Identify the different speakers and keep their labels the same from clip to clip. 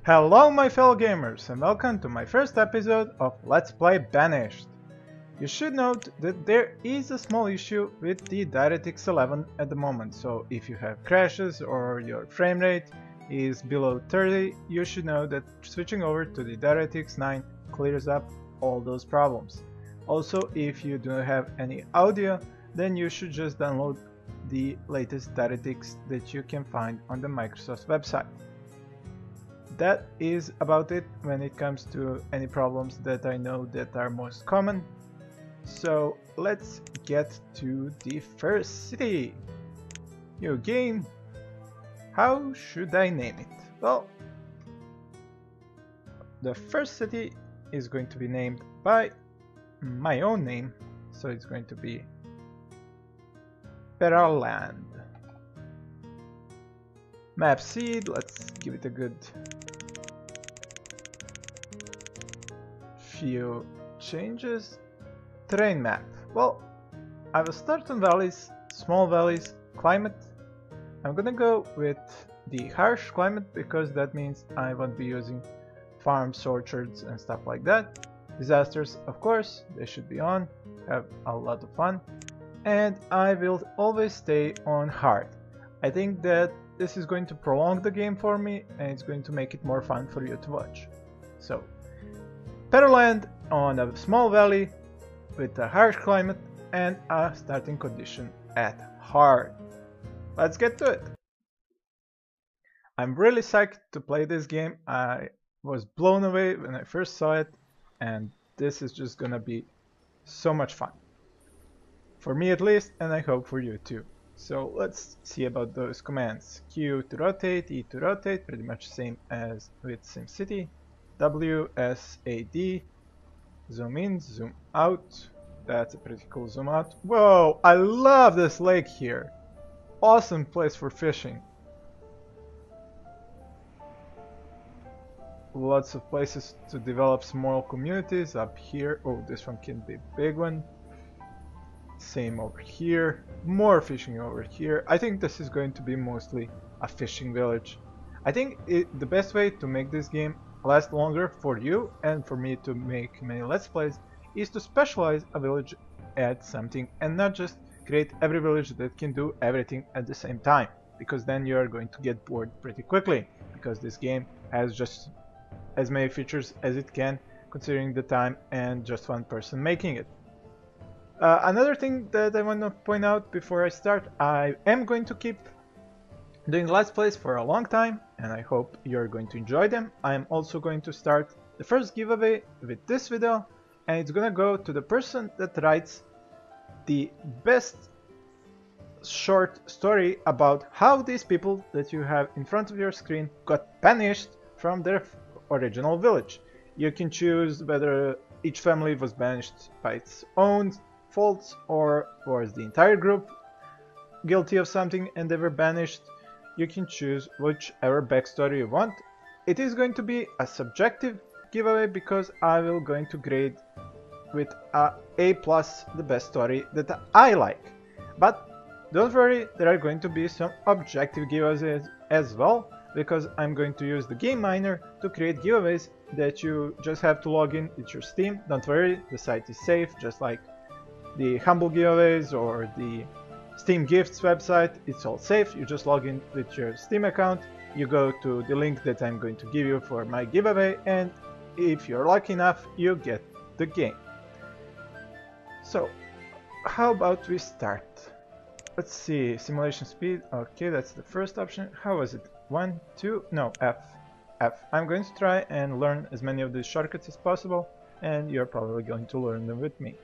Speaker 1: Hello my fellow gamers and welcome to my first episode of Let's Play Banished. You should note that there is a small issue with the DirectX 11 at the moment, so if you have crashes or your frame rate is below 30, you should know that switching over to the DirectX 9 clears up all those problems. Also, if you do not have any audio, then you should just download the latest DirectX that you can find on the Microsoft website. That is about it when it comes to any problems that I know that are most common. So let's get to the first city. New game. How should I name it? Well, the first city is going to be named by my own name, so it's going to be Land. Map seed, let's give it a good few changes. Terrain map. Well, I will start on valleys, small valleys, climate. I'm gonna go with the harsh climate because that means I won't be using farms, orchards and stuff like that. Disasters, of course, they should be on, have a lot of fun. And I will always stay on hard. I think that this is going to prolong the game for me and it's going to make it more fun for you to watch. So, Land on a small valley with a harsh climate and a starting condition at hard. Let's get to it. I'm really psyched to play this game. I was blown away when I first saw it and this is just gonna be so much fun. For me at least, and I hope for you too. So let's see about those commands. Q to rotate, E to rotate, pretty much same as with SimCity. W, S, A, D. Zoom in, zoom out. That's a pretty cool zoom out. Whoa, I love this lake here. Awesome place for fishing. Lots of places to develop small communities up here. Oh, this one can be a big one. Same over here. More fishing over here. I think this is going to be mostly a fishing village. I think the best way to make this game last longer for you and for me to make many Let's Plays is to specialize a village at something and not just create every village that can do everything at the same time, because then you are going to get bored pretty quickly, because this game has just as many features as it can considering the time and just one person making it. Another thing that I want to point out before I start, I am going to keep doing Let's Plays for a long time and I hope you're going to enjoy them. I am also going to start the first giveaway with this video and it's gonna go to the person that writes the best short story about how these people that you have in front of your screen got banished from their original village. You can choose whether each family was banished by its own faults or was the entire group guilty of something and they were banished. You can choose whichever backstory you want. It is going to be a subjective giveaway because I will going to grade with a A+ the best story that I like. But don't worry, there are going to be some objective giveaways as well, because I'm going to use the game miner to create giveaways that you just have to log in with your Steam. Don't worry, the site is safe, just like the Humble giveaways or the Steam Gifts website. It's all safe. You just log in with your Steam account, you go to the link that I'm going to give you for my giveaway, and if you're lucky enough, you get the game. So, how about we start? Let's see, simulation speed. Okay, that's the first option. How was it? 1, 2, no, F. I'm going to try and learn as many of these shortcuts as possible, and you're probably going to learn them with me.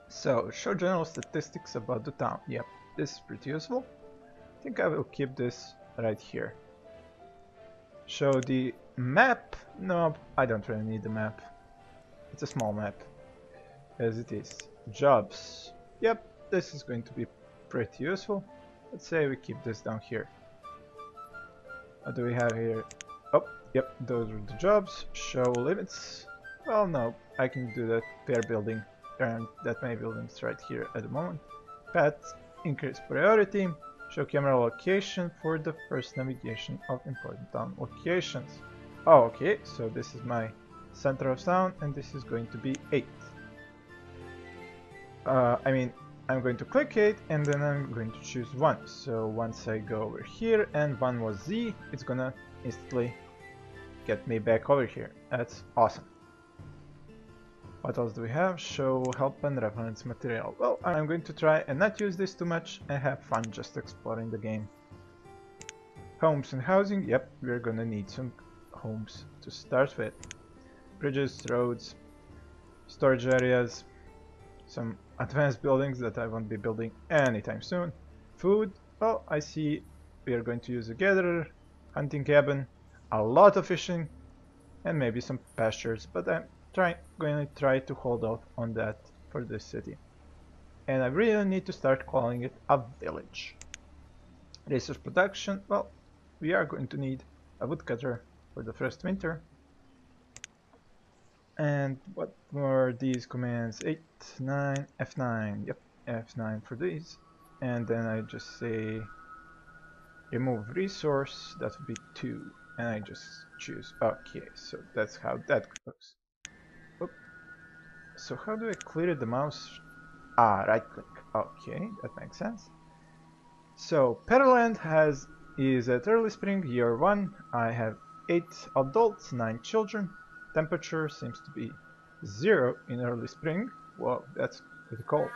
Speaker 1: So, show general statistics about the town. Yep, this is pretty useful. I think I will keep this right here. Show the map. No, I don't really need the map. It's a small map, as it is. Jobs. Yep, this is going to be pretty useful. Let's say we keep this down here. What do we have here? Oh, yep, those are the jobs. Show limits. Well, no, I can do that. Pair building. There aren't that many buildings right here at the moment. Path, increase priority. Show camera location for the first navigation of important town locations. Oh, okay, so this is my center of town, and this is going to be 8. I mean, I'm going to click 8, and then I'm going to choose 1. So once I go over here, and 1 was Z, it's gonna instantly get me back over here. That's awesome. What else do we have? Show help and reference material. Well, I'm going to try and not use this too much and have fun just exploring the game. Homes and housing. Yep, we're gonna need some homes to start with. Bridges, roads, storage areas, some advanced buildings that I won't be building anytime soon. Food. Well, I see we are going to use a gatherer, hunting cabin, a lot of fishing, and maybe some pastures, but I'm going to try to hold out on that for this city. And I really need to start calling it a village. Resource production, well, we are going to need a woodcutter for the first winter. And what were these commands? 8, 9, F9, yep, F9 for these. And then I just say remove resource, that would be 2. And I just choose, okay, so that's how that goes. So how do I clear the mouse? Ah, right click. Okay, that makes sense. So Pearland is at early spring, year 1. I have 8 adults, 9 children. Temperature seems to be 0 in early spring. Whoa, that's pretty cold.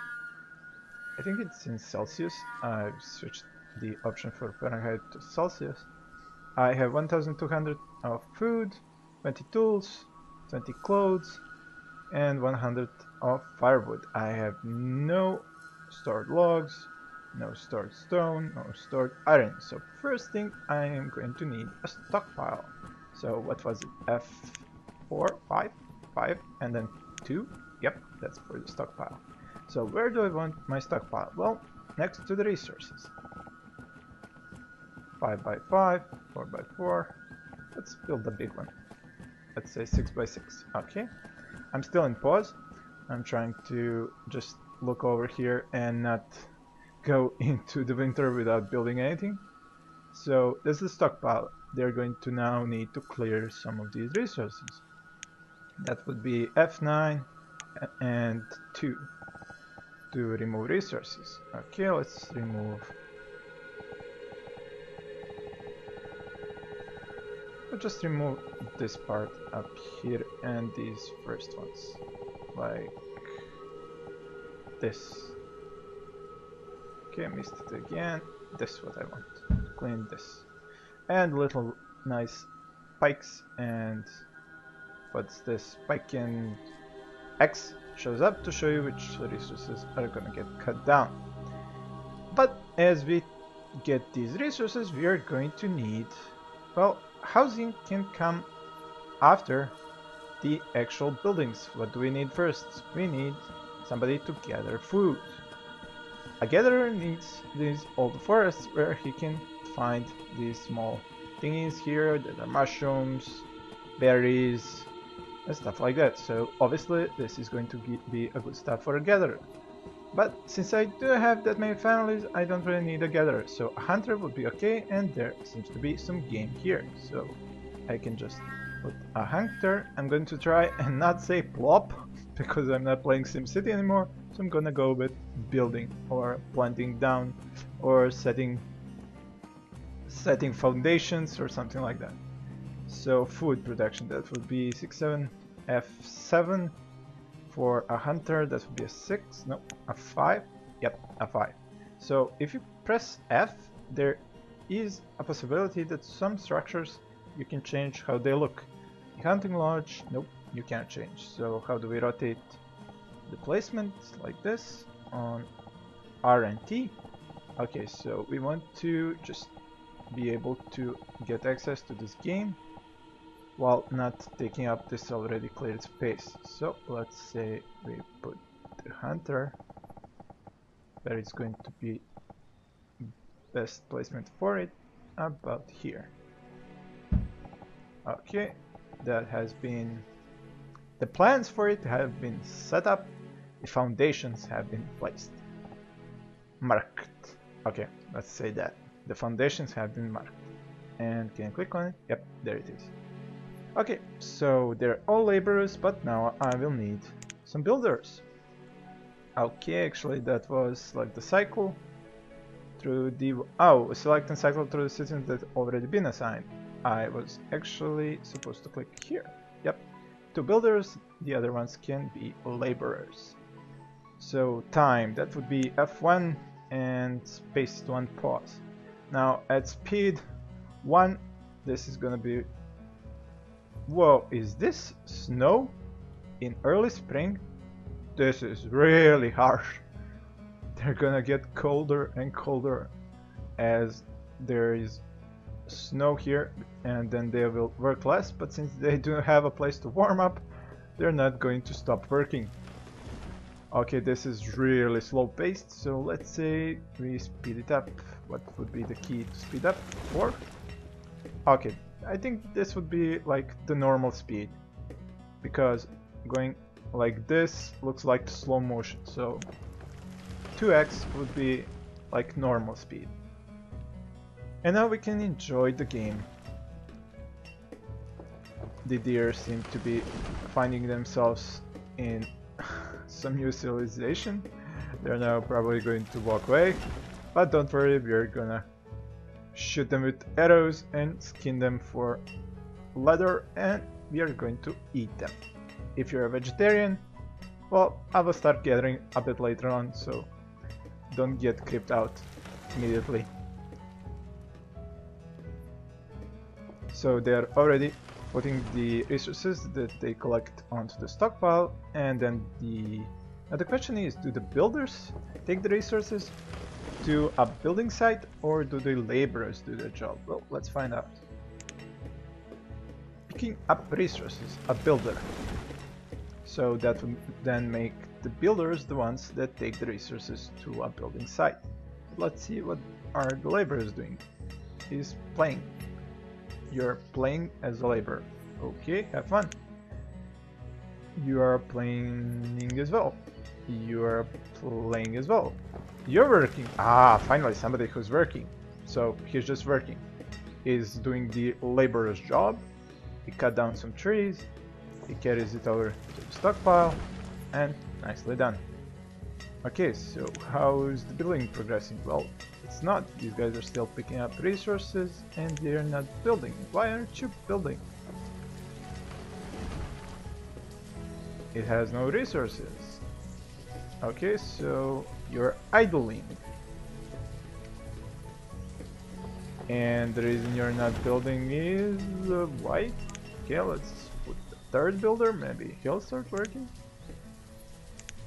Speaker 1: I think it's in Celsius. I've switched the option for Fahrenheit to Celsius. I have 1200 of food, 20 tools, 20 clothes, and 100 of firewood. I have no stored logs, no stored stone, no stored iron. So first thing I am going to need a stockpile. So what was it? F4, 5, and then 2? Yep, that's for the stockpile. So where do I want my stockpile? Well, next to the resources. 5 by 5, 4 by 4. Let's build a big one. Let's say 6 by 6. Okay. I'm still in pause. I'm trying to just look over here and not go into the winter without building anything. So this is the stockpile. They're going to now need to clear some of these resources. That would be F9 and 2 to remove resources. Okay, let's remove. I'll just remove this part up here and these first ones. Like this. Okay, I missed it again. This is what I want. Clean this. And little nice spikes and what's this? Spike and X shows up to show you which resources are gonna get cut down. But as we get these resources, we are going to need, well, housing can come after the actual buildings. What do we need first? We need somebody to gather food. A gatherer needs these old forests where he can find these small thingies here that are mushrooms, berries, and stuff like that. So obviously this is going to be a good stuff for a gatherer. But since I do have that many families, I don't really need a gatherer. So a hunter would be okay, and there seems to be some game here. So I can just put a hunter. I'm going to try and not say plop because I'm not playing SimCity anymore. So I'm gonna go with building or planting down or setting foundations or something like that. So food production, that would be 6, 7, F7. For a hunter, that would be a 6, no, a 5, yep, a 5. So if you press F, there is a possibility that some structures you can change how they look. The hunting lodge, nope, you can't change. So how do we rotate the placement? Like this on R and T. Okay, so we want to just be able to get access to this game while not taking up this already cleared space. So let's say we put the hunter where it's going to be best placement for it, about here. Okay, that has been, the plans for it have been set up, the foundations have been placed. Marked. Okay, let's say that. The foundations have been marked. And can I click on it? Yep, there it is. Okay, so they're all laborers, but now I will need some builders. Okay, actually that was like the cycle through the... Oh, select and cycle through the citizens that already been assigned. I was actually supposed to click here. Yep, 2 builders, the other ones can be laborers. So time, that would be F1 and space to unpause. Now at speed 1, this is gonna be... Whoa, is this snow in early spring? This is really harsh. They're gonna get colder and colder as there is snow here, and then they will work less, but since they do have a place to warm up, they're not going to stop working. Okay, this is really slow paced, so let's say we speed it up. What would be the key to speed up? 4? Okay, I think this would be like the normal speed, because going like this looks like slow motion, so 2x would be like normal speed. And now we can enjoy the game. The deer seem to be finding themselves in some new civilization. They're now probably going to walk away, but don't worry, we're gonna shoot them with arrows and skin them for leather, and we are going to eat them. If you're a vegetarian, well, I will start gathering a bit later on, so don't get creeped out immediately. So they're already putting the resources that they collect onto the stockpile, and then now the question is, do the builders take the resources to a building site, or do the laborers do the job? Well, let's find out. Picking up resources, a builder. So that would then make the builders the ones that take the resources to a building site. Let's see what are the laborers doing. He's playing. You're playing as a laborer. Okay, have fun. You are playing as well. You are playing as well. You're working. Ah, finally somebody who's working. So he's just working. He's doing the laborer's job. He cut down some trees. He carries it over to the stockpile. And nicely done. Okay, so how is the building progressing? Well, it's not. These guys are still picking up resources and they're not building. Why aren't you building? It has no resources. Okay, so you're idling. And the reason you're not building is why? Okay, let's put the 3rd builder. Maybe he'll start working.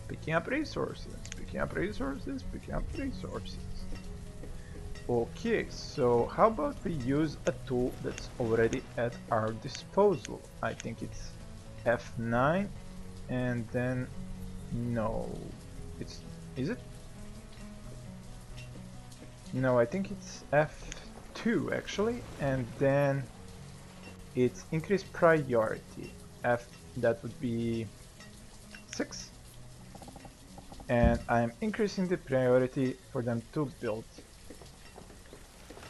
Speaker 1: Picking up resources, picking up resources, picking up resources. Okay, so how about we use a tool that's already at our disposal? I think it's F9, and then no, is it? No, I think it's F2 actually, and then it's increased priority. That would be 6. And I'm increasing the priority for them to build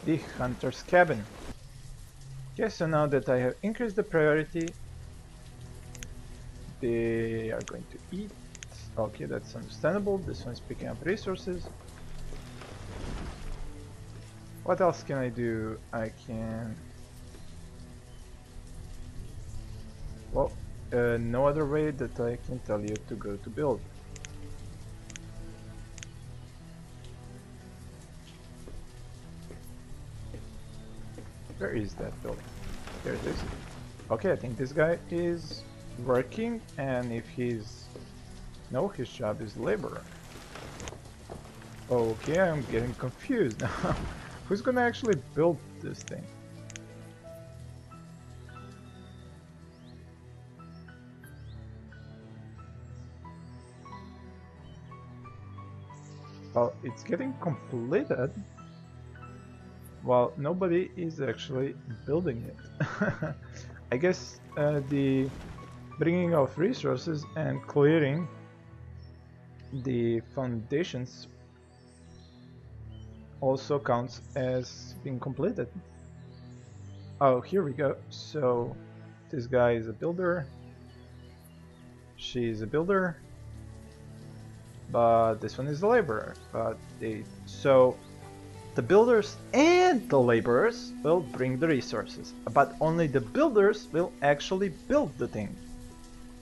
Speaker 1: the hunter's cabin. Okay, so now that I have increased the priority, they are going to eat. Okay, that's understandable. This one's picking up resources. What else can I do? I can... Well, no other way that I can tell you to go to build. Where is that building? There it is. Okay, I think this guy is working, and if he's... No, his job is laborer. Okay, I'm getting confused now. Who's gonna actually build this thing? Well, it's getting completed. Well, nobody is actually building it. I guess the bringing of resources and clearing the foundations also counts as being completed. Oh, here we go. So This guy is a builder. She is a builder. But this one is a laborer. But so the builders and the laborers will bring the resources, but only the builders will actually build the thing.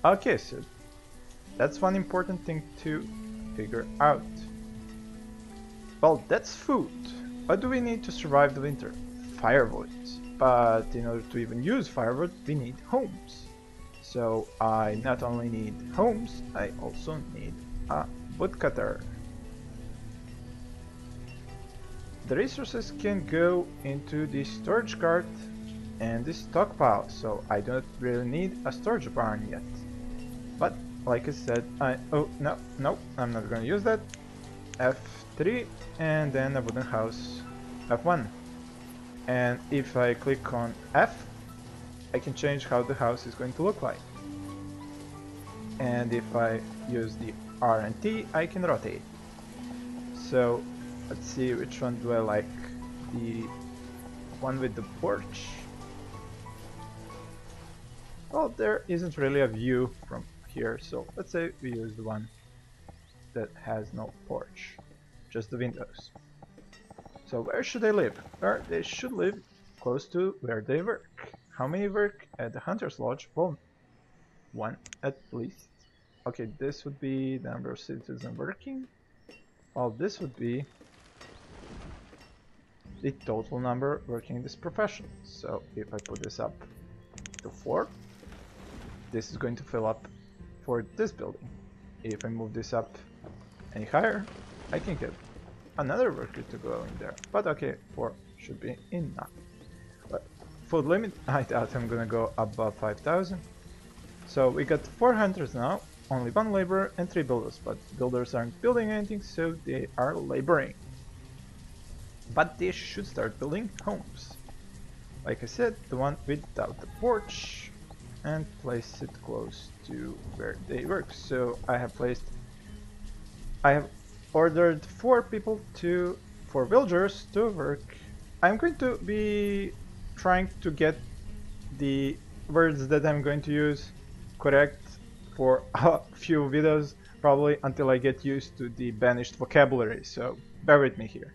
Speaker 1: Okay, so that's one important thing to figure out. Well, that's food. What do we need to survive the winter? Firewood. But in order to even use firewood, we need homes. So I not only need homes, I also need a woodcutter. The resources can go into the storage cart and the stockpile, so I don't really need a storage barn yet. But like I said, oh no, I'm not gonna use that. F3 and then a wooden house, F1. And if I click on F, I can change how the house is going to look like. And if I use the R and T, I can rotate. So let's see which one do I like. The one with the porch. Well, there isn't really a view from here, so let's say we use the one that has no porch, just the windows. So where should they live? Well, they should live close to where they work. How many work at the Hunter's Lodge? Well, one at least. Okay, this would be the number of citizens working. Well, this would be the total number working in this profession. So if I put this up to 4, this is going to fill up for this building. If I move this up any higher, I can get another worker to go in there. But okay, 4 should be enough. But food limit, I doubt I'm gonna go above 5,000. So we got 4 hunters now, only 1 laborer and 3 builders. But builders aren't building anything, so they are laboring. But they should start building homes. Like I said, the one without the porch, and place it close to where they work. So I have ordered 4 villagers to work. I'm going to be trying to get the words that I'm going to use correct for a few videos, probably until I get used to the banished vocabulary, so bear with me here.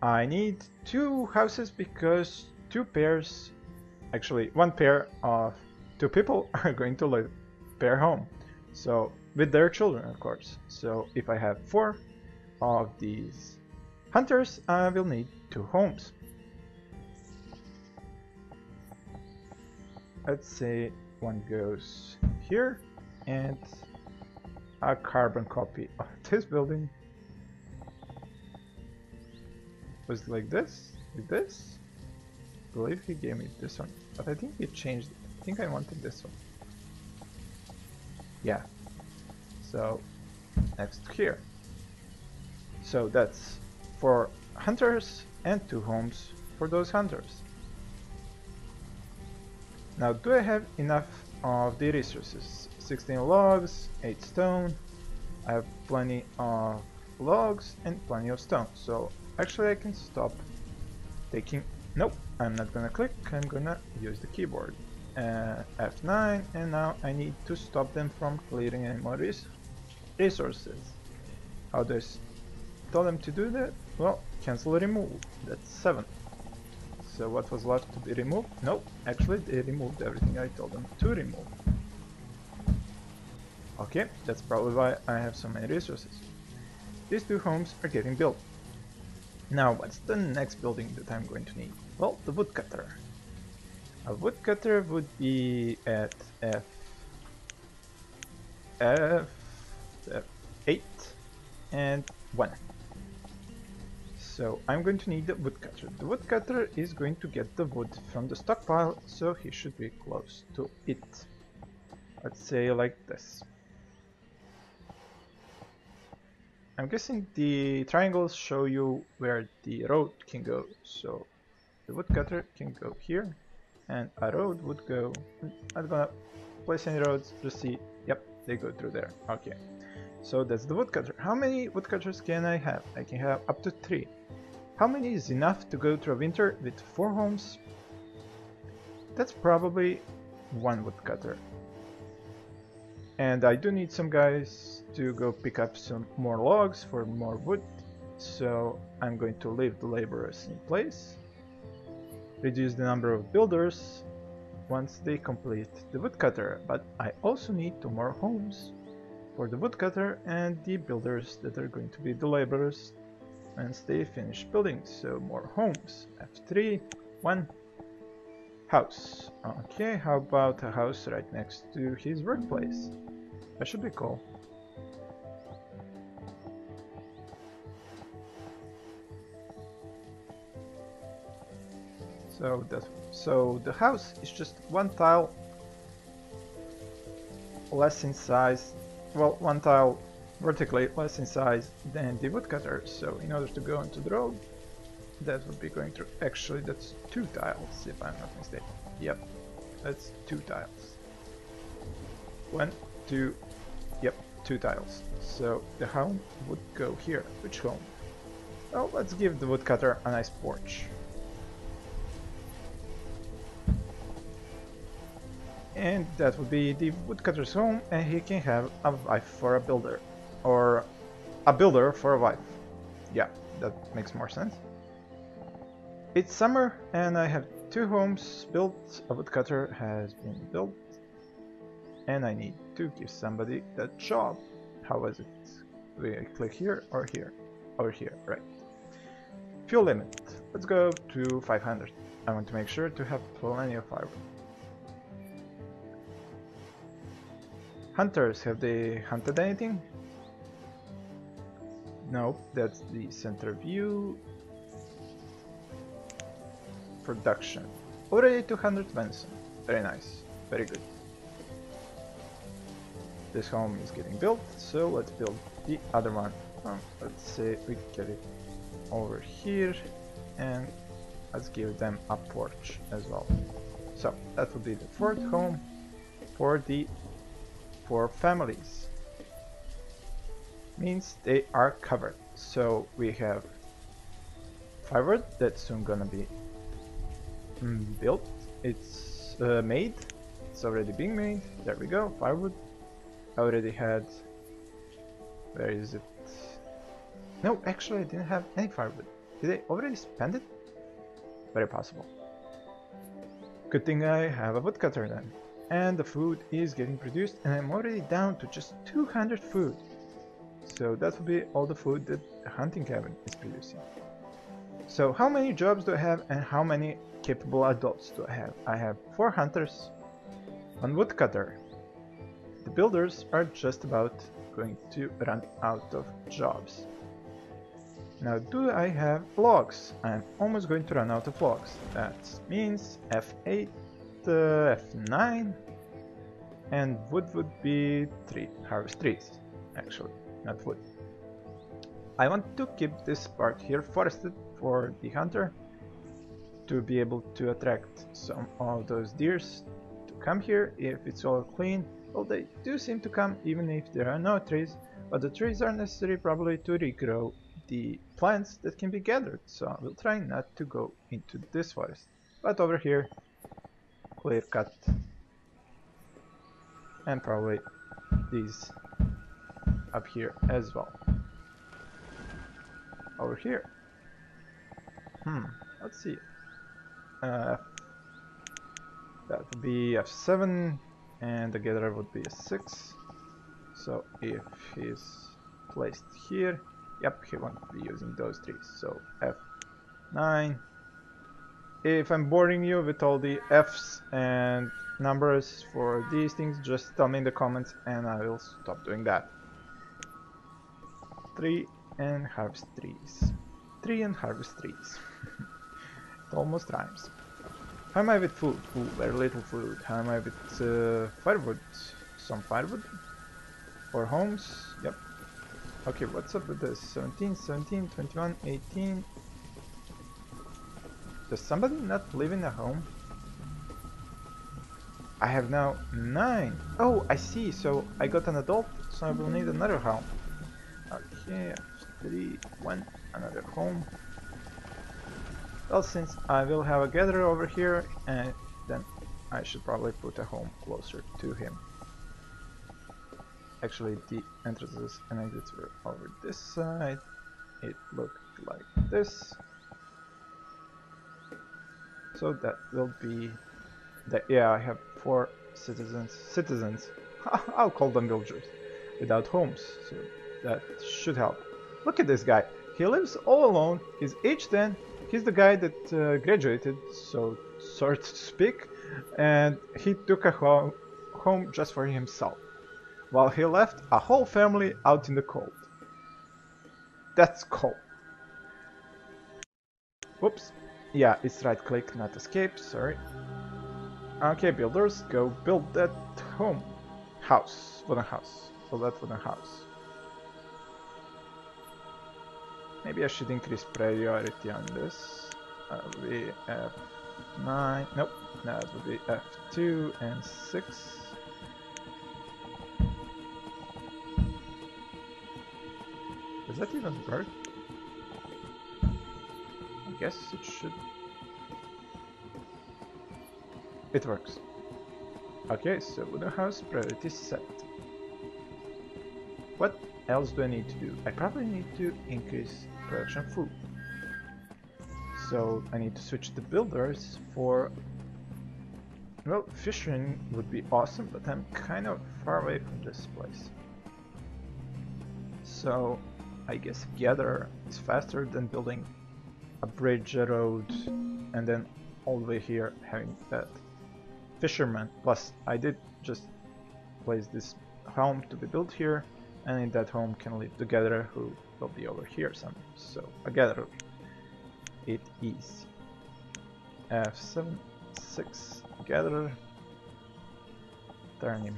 Speaker 1: I need 2 houses because 2 pairs, actually 1 pair of 2 people are going to live per home. So with their children, of course. So if I have 4 of these hunters, I will need 2 homes. Let's say one goes here and a carbon copy of this building was like this, I believe he gave me this one, but I think he changed it. I think I wanted this one. Yeah. So next here. So that's 4 hunters and 2 homes for those hunters. Now, do I have enough of the resources? 16 logs, 8 stone. I have plenty of logs and plenty of stone. So actually I can stop taking... Nope, I'm not gonna click, I'm gonna use the keyboard. F9, and now I need to stop them from clearing any more resources. How do I tell them to do that? Well, cancel remove, that's 7. So what was left to be removed? Nope, actually they removed everything I told them to remove. Okay, that's probably why I have so many resources. These 2 homes are getting built. Now, what's the next building that I'm going to need? Well, the woodcutter. A woodcutter would be at F8 and 1. So I'm going to need the woodcutter. The woodcutter is going to get the wood from the stockpile, so he should be close to it. Let's say like this. I'm guessing the triangles show you where the road can go, so the woodcutter can go here, and a road would go... I'm not gonna place any roads, just see, yep, they go through there. Okay, so that's the woodcutter. How many woodcutters can I have? I can have up to 3. How many is enough to go through a winter with 4 homes? That's probably one woodcutter. And I do need some guys to go pick up some more logs for more wood. So I'm going to leave the laborers in place. Reduce the number of builders once they complete the woodcutter. But I also need 2 more homes for the woodcutter and the builders that are going to be the laborers once they finish building. So more homes. F3, 1 house. Okay, how about a house right next to his workplace? That should be cool. So the house is just 1 tile less in size. Well, 1 tile vertically less in size than the woodcutter. So in order to go onto the road, that would be going through. Actually, that's 2 tiles, if I'm not mistaken. Yep, that's 2 tiles. 1, 2, yep, 2 tiles. So the home would go here. Which home? Well, let's give the woodcutter a nice porch. And that would be the woodcutter's home, and he can have a wife for a builder. Or a builder for a wife. Yeah, that makes more sense. It's summer and I have 2 homes built, a woodcutter has been built, and I need to give somebody that job. How was it? We click here or here? Over here, right. Fuel limit. Let's go to 500. I want to make sure to have plenty of firewood. Hunters, have they hunted anything? Nope, that's the center view. Production. Already 200 venison. Very nice. Very good. This home is getting built, so let's build the other one. Let's say we get it over here, and let's give them a porch as well. So that would be the 4th home for the 4 families. Means they are covered. So we have firewood that's soon gonna be built. It's made. It's already being made. There we go. Firewood. I already had. Where is it? No, actually, I didn't have any firewood. Did I already spend it? Very possible. Good thing I have a woodcutter then. And the food is getting produced, and I'm already down to just 200 food. So that will be all the food that the hunting cabin is producing. So how many jobs do I have, and how many capable adults do I have? I have 4 hunters, 1 woodcutter. The builders are just about going to run out of jobs. Now, do I have logs? I'm almost going to run out of logs. That means F8, F9, and wood would be 3. Harvest trees, actually, not wood. I want to keep this part here forested for the hunter to be able to attract some of those deers to come here if it's all clean. Well, they do seem to come even if there are no trees, but the trees are necessary probably to regrow the plants that can be gathered, so I will try not to go into this forest. But over here, clear cut, and probably these up here as well. Over here. Let's see. That would be F7, and the gatherer would be a 6. So if he's placed here, yep, he won't be using those trees. So F9. If I'm boring you with all the Fs and numbers for these things, just tell me in the comments and I will stop doing that. 3 and harvest trees. 3 and harvest trees. It almost rhymes. How am I with food? Ooh, very little food. How am I with firewood? Some firewood? For homes? Yep. Okay, what's up with this? 17, 17, 21, 18. Does somebody not live in a home? I have now 9. Oh, I see. So I got an adult, so I will need another home. Okay, 3, 1, another home. Well, since I will have a gatherer over here, and then I should probably put a home closer to him. Actually, the entrances and exits were over this side. It looked like this. So that will be that. Yeah, I have 4 citizens. I'll call them villagers without homes, so that should help. Look at this guy. He lives all alone. He's age 10. He's the guy that graduated, so to speak, and he took a home just for himself, while he left a whole family out in the cold. That's cold. Whoops. Yeah, it's right click, not escape, sorry. Okay, builders, go build that home. Wooden house. Build that wooden house. Maybe I should increase priority on this. That would be F9. Nope, that would be F2 and 6. Does that even work? I guess it should. It works. Okay, so wooden house priority set. What else do I need to do? I probably need to increase production food. So I need to switch the builders for... Well, fishing would be awesome, but I'm kind of far away from this place. So I guess gather is faster than building a bridge, a road, and then all the way here having that fisherman. Plus I did just place this home to be built here, and in that home can live the gatherer who will be over here somewhere. So a gatherer. It is F7, 6, gatherer. Turn him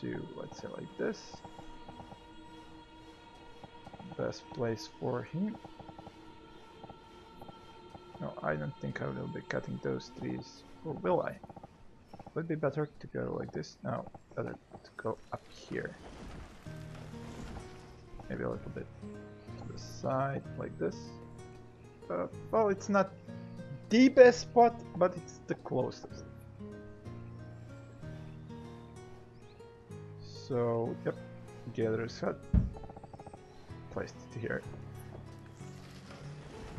Speaker 1: to, let's say, like this. Best place for him. No, I don't think I will be cutting those trees. Or will I? Would it be better to go like this? No, better to go up here. Maybe a little bit to the side, like this. Well, it's not the best spot, but it's the closest. So, yep, gatherer's hut. Placed it here.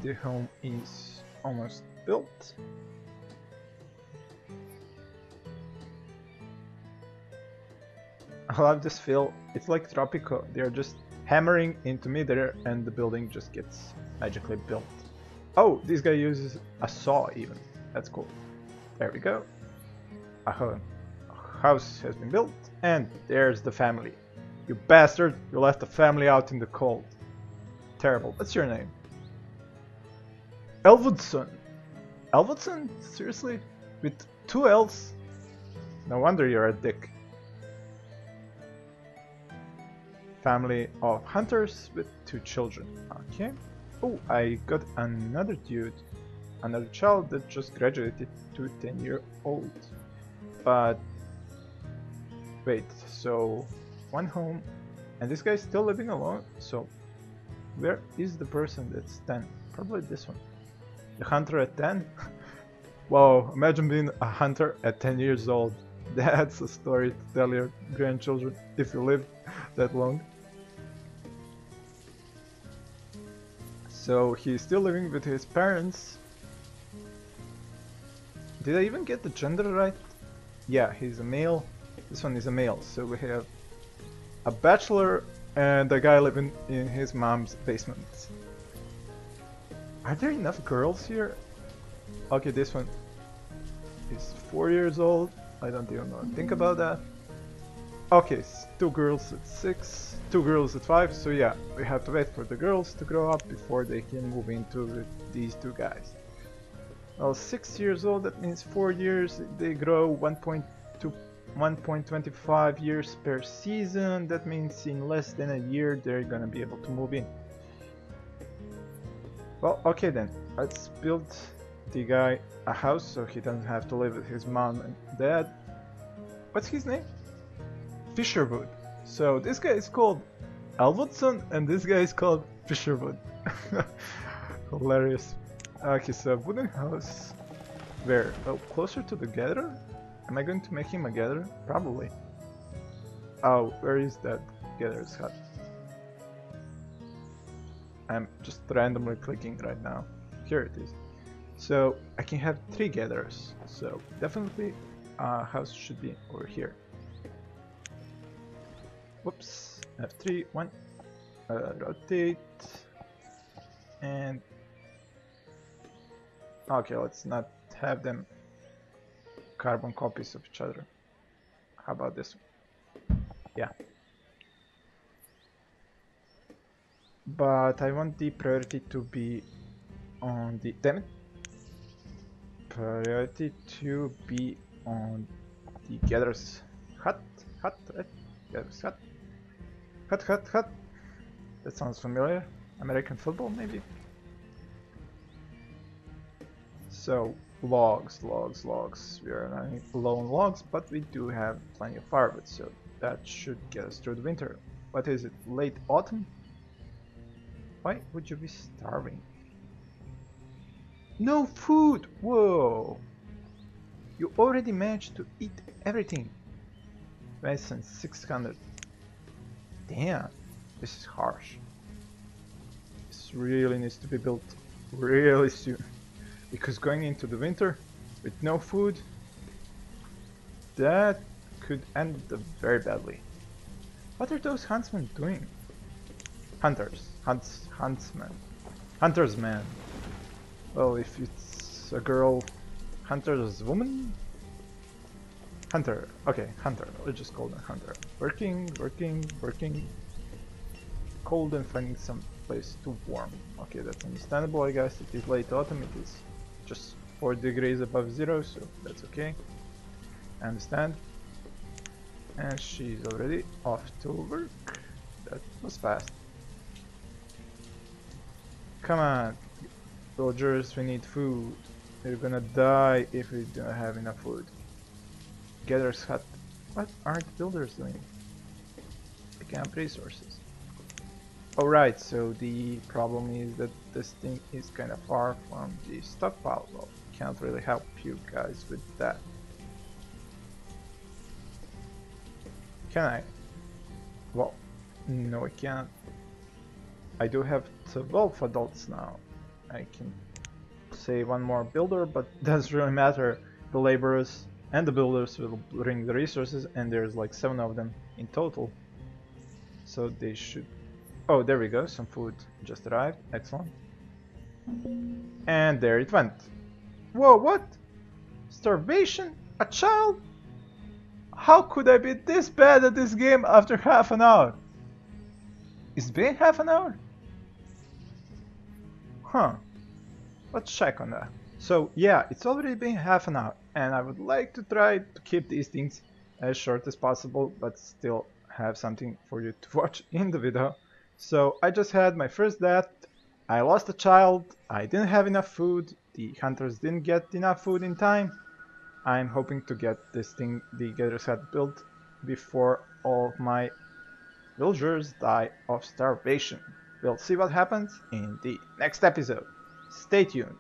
Speaker 1: The home is almost built. I love this feel. It's like Tropico. They're just hammering into me there, and the building just gets magically built. Oh, this guy uses a saw even. That's cool. There we go. A house has been built, and there's the family. You bastard! You left the family out in the cold. Terrible. What's your name? Elwoodson. Elwoodson? Seriously? With 2 L's? No wonder you're a dick. Family of hunters with 2 children. Okay. Oh, I got another dude. Another child that just graduated to 10-year-old. But... wait, so... 1 home. And this guy's still living alone, so... where is the person that's 10? Probably this one. The hunter at 10? Wow, imagine being a hunter at 10 years old. That's a story to tell your grandchildren if you live that long. So he's still living with his parents. Did I even get the gender right? Yeah, he's a male. This one is a male, so we have a bachelor and a guy living in his mom's basement. Are there enough girls here? Okay, this one is 4 years old. I don't even know. Think about that. Okay, 2 girls at 6, 2 girls at 5. So yeah, we have to wait for the girls to grow up before they can move into with these 2 guys. Well, 6 years old, that means 4 years. They grow 1.25 years per season. That means in less than a year they're gonna be able to move in. Well, okay then, let's build the guy a house so he doesn't have to live with his mom and dad. What's his name? Fisherwood. So this guy is called Elwoodson and this guy is called Fisherwood. Hilarious. Okay, so wooden house. Where? Oh, closer to the gatherer? Am I going to make him a gatherer? Probably. Oh, where is that gatherer's hut? I'm just randomly clicking right now. Here it is. So I can have 3 gatherers. So definitely house should be over here. Whoops. F3, 1. Rotate. And okay, let's not have them carbon copies of each other. How about this one? Yeah. But I want the priority to be on the... Damn it! Priority to be on the gatherer's hut. Hut, right? Gatherer's hut. Hut, hut, hut. That sounds familiar. American football, maybe? So, logs, logs, logs. We are running low on logs, but we do have plenty of firewood, so that should get us through the winter. What is it? Late autumn? Why would you be starving? No food! Whoa! You already managed to eat everything. Less than 600. Damn, this is harsh. This really needs to be built really soon. Because going into the winter with no food, that could end very badly. What are those huntsmen doing? Hunters. Huntsmen. Hunters man. Well, if it's a girl, hunter's woman? Hunter. Okay, hunter. Let's just call them hunter. Working, working, working. Cold and finding some place to warm. Okay, that's understandable, I guess. It is late autumn. It is just 4 degrees above zero, so that's okay. I understand. And she's already off to work. That was fast. Come on, soldiers, we need food. We're gonna die if we don't have enough food. Gatherer's hut. What are the builders doing? Picking up resources. Alright, so the problem is that this thing is kinda far from the stockpile. Well, can't really help you guys with that. Can I? Well, no I can't. I do have 12 adults now. I can say one more builder, but doesn't really matter. The laborers and the builders will bring the resources, and there's like 7 of them in total. So they should... Oh, there we go, some food just arrived, excellent. And there it went. Whoa, what? Starvation? A child? How could I be this bad at this game after half an hour? It's been half an hour? Huh. Let's check on that. So yeah, it's already been half an hour, and I would like to try to keep these things as short as possible, but still have something for you to watch in the video. So I just had my first death, I lost a child, I didn't have enough food, the hunters didn't get enough food in time. I'm hoping to get this thing, the gatherer's hut, built before all of my villagers die of starvation. We'll see what happens in the next episode. Stay tuned.